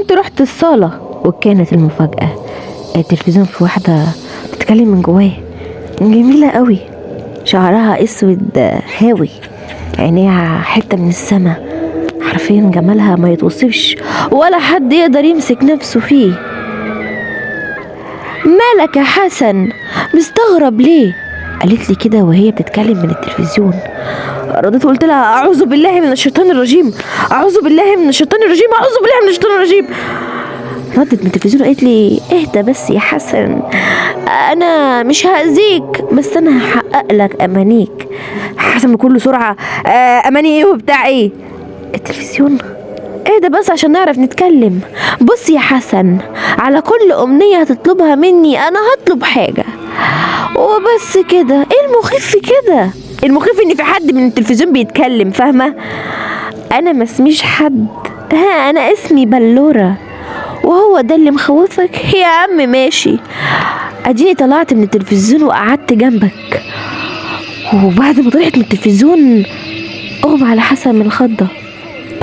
قمت رحت الصالة، وكانت المفاجأة التلفزيون في واحدة بتتكلم من جواه، جميلة قوي، شعرها اسود هاوي، عينيها حتة من السما، حرفيا جمالها ما يتوصفش ولا حد يقدر يمسك نفسه فيه. مالك يا حسن مستغرب ليه؟ قالت لي كده وهي بتتكلم من التلفزيون. رديت وقلت لها اعوذ بالله من الشيطان الرجيم، اعوذ بالله من الشيطان الرجيم، اعوذ بالله من الشيطان الرجيم. ردت من التلفزيون قالت لي اهدى بس يا حسن، انا مش هأذيك بس انا هحقق لك امانيك. حسن بكل سرعه اماني ايه وبتاع ايه؟ التلفزيون اهدى بس عشان نعرف نتكلم. بص يا حسن، على كل امنيه هتطلبها مني انا هطلب حاجه وبس كده. ايه المخيف في كده؟ المخيف ان في حد من التلفزيون بيتكلم، فاهمه؟ انا ما اسميش حد، انا اسمي بلورة، وهو ده اللي مخوفك؟ يا عم ماشي، اديني طلعت من التلفزيون وقعدت جنبك. وبعد ما طلعت من التلفزيون اغمى على حسن من الخضة.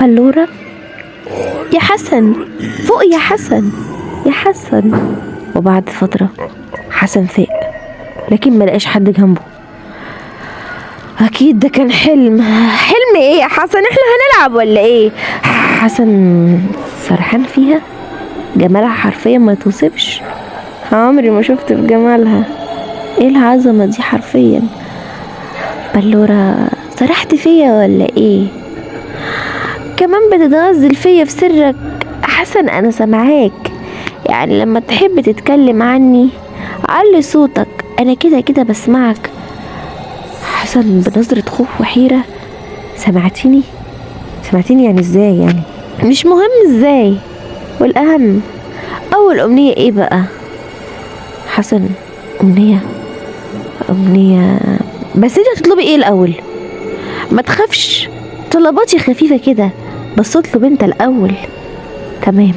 بلورة يا حسن، فوق يا حسن، يا حسن. وبعد فترة حسن فاق، لكن ما لقاش حد جنبه. اكيد ده كان حلم. حلم ايه يا حسن؟ احنا هنلعب ولا ايه؟ حسن سرحان فيها، جمالها حرفيا ما توصفش، عمري ما شفت في جمالها. ايه العظمة دي حرفيا؟ بلورة سرحت فيا ولا ايه؟ كمان بتتغزل فيا في سرك؟ حسن انا سامعاك، يعني لما تحب تتكلم عني علي صوتك، انا كده كده بسمعك. حسن بنظرة خوف وحيرة، سمعتيني؟ سمعتيني يعني ازاي يعني؟ مش مهم ازاي، والاهم اول امنية ايه بقى؟ حسن امنية بس انت هتطلبي ايه الاول؟ ما تخافش، طلباتي خفيفة كده، بس اطلب انت الاول. تمام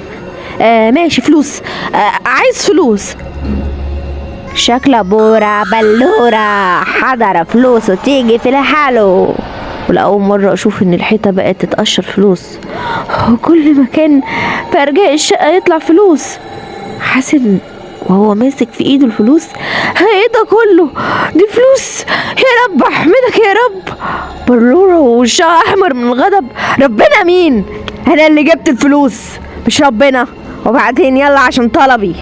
ماشي، فلوس، عايز فلوس. شكل بورا بلورة حضر فلوس وتيجي في لحاله. ولأول مرة أشوف إن الحيطة بقت تتقشر فلوس، وكل مكان في أرجاء الشقة يطلع فلوس. حسن وهو ماسك في إيده الفلوس، ايه ده كله؟ دي فلوس، يا رب أحمدك يا رب. بلورة ووشها أحمر من الغضب. ربنا مين؟ أنا اللي جبت الفلوس مش ربنا. وبعدين يلا عشان طلبي.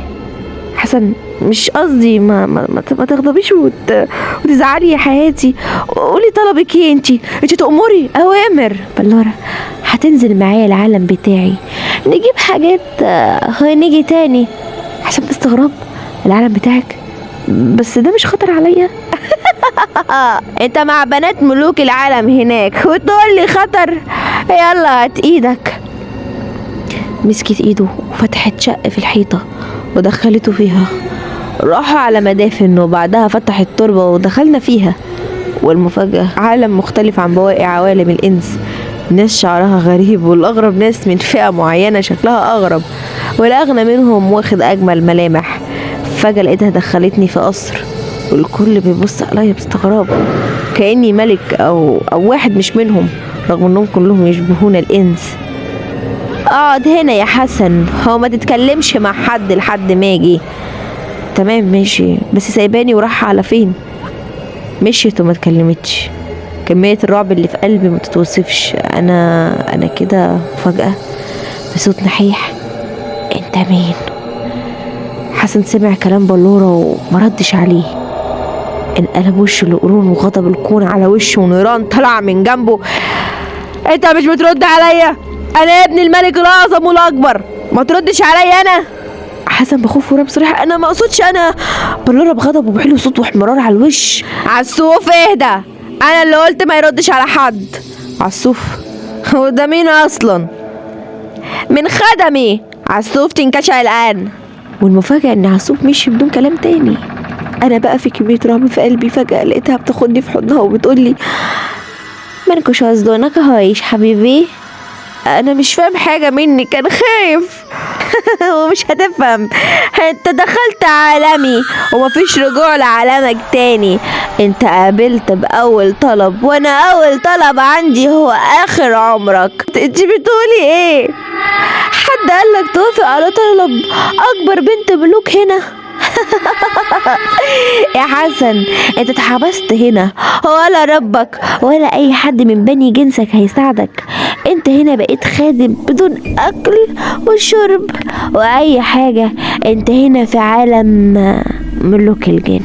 حسن مش قصدي، ما تغضبيش وتزعلي يا حياتي. قولي طلبك ايه؟ انتي تأمري اوامر. بلورة هتنزل معايا العالم بتاعي، نجيب حاجات نيجي تاني. حسن باستغراب، العالم بتاعك؟ بس ده مش خطر عليا؟ انت مع بنات ملوك العالم هناك وتقول لي خطر؟ يلا هات ايدك. مسكت ايده وفتحت شق في الحيطة ودخلته فيها. راحوا على مدافن وبعدها فتحت تربة ودخلنا فيها. والمفاجأة عالم مختلف عن بواقي عوالم الإنس، ناس شعرها غريب، والأغرب ناس من فئة معينة شكلها أغرب، والأغنى منهم واخد أجمل ملامح. فجأة لقيتها دخلتني في قصر، والكل بيبص عليا باستغراب كأني ملك أو واحد مش منهم، رغم أنهم كلهم يشبهون الإنس. اقعد هنا يا حسن، هو ما تتكلمش مع حد لحد ما اجي. تمام ماشي، بس سايباني وراح على فين؟ مشيت وما اتكلمتش. كمية الرعب اللي في قلبي ما تتوصفش. انا كده فجأة بصوت نحيح، انت مين؟ حسن سمع كلام بلورة وما ردش عليه، انقلب وشه لقرون وغضب الكون على وشه ونيران طلع من جنبه. انت مش بترد عليا؟ انا ابن الملك الاعظم والاكبر، ما تردش عليا انا. حسن بخوف ورعب صريح، انا ما اقصدش انا. بلورة بغضب وبحلو صوت واحمرار على الوش. عالسوف اهدى، انا اللي قلت ما يردش على حد. عالسوف هو ده مين اصلا؟ من خدمي. عالسوف تنكشع الان. والمفاجأة ان عالسوف مشي بدون كلام تاني. انا بقى في كمية رعب في قلبي. فجأة لقيتها بتاخدني في حضنها وبتقولي مالكش قصدونك هايش حبيبي؟ انا مش فاهم حاجة مني، كان خايف. ومش هتفهم. انت دخلت عالمي ومفيش رجوع لعالمك تاني. انت قابلت بأول طلب، وانا اول طلب عندي هو اخر عمرك. انت بتقولي ايه؟ حد قالك توافق على طلب اكبر بنت ملوك هنا؟ يا حسن، انت اتحبست هنا، ولا ربك ولا اي حد من بني جنسك هيساعدك. انت هنا بقيت خادم بدون اكل وشرب واي حاجة. انت هنا في عالم ملوك الجن.